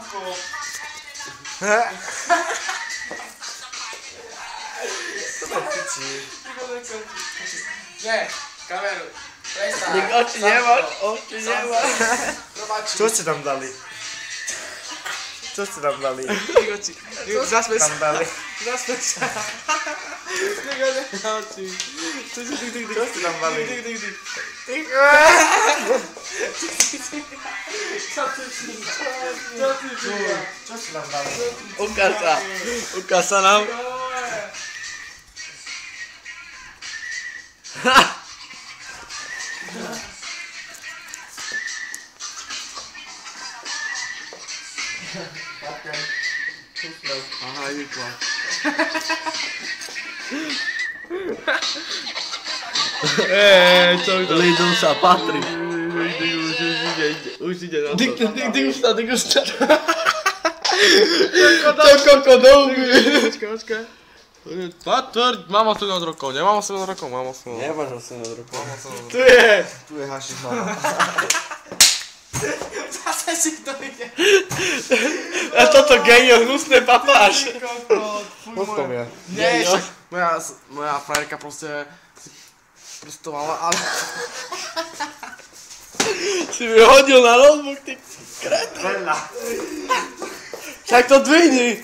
Mamko. Nie, kameru. Nikt oczy nie masz, oczy nie masz. Co ci tam dali? Co ci tam dali? Zasmyć Tam dali. Zasmyć się. Co ci tam dali? Co ci tam dali? Ukasa nam. Aha, jutro. Co to? Lidusa, Patryk. Už ide na to. Ty už to. Kokodółby. Počkaj. Mám 18 rokov, nemám 18 rokov, mám 18 rokov. Nemáš 18 rokov. Tu je! Tu je hašiš mama. Zase si to ide. A toto genio, hnusné papáš. Potom je. Nie, Genio. Moja frajerka proste si prostovala, ale... Si mi hodil na notebook, ty kret. Veľa. Však to dvihni.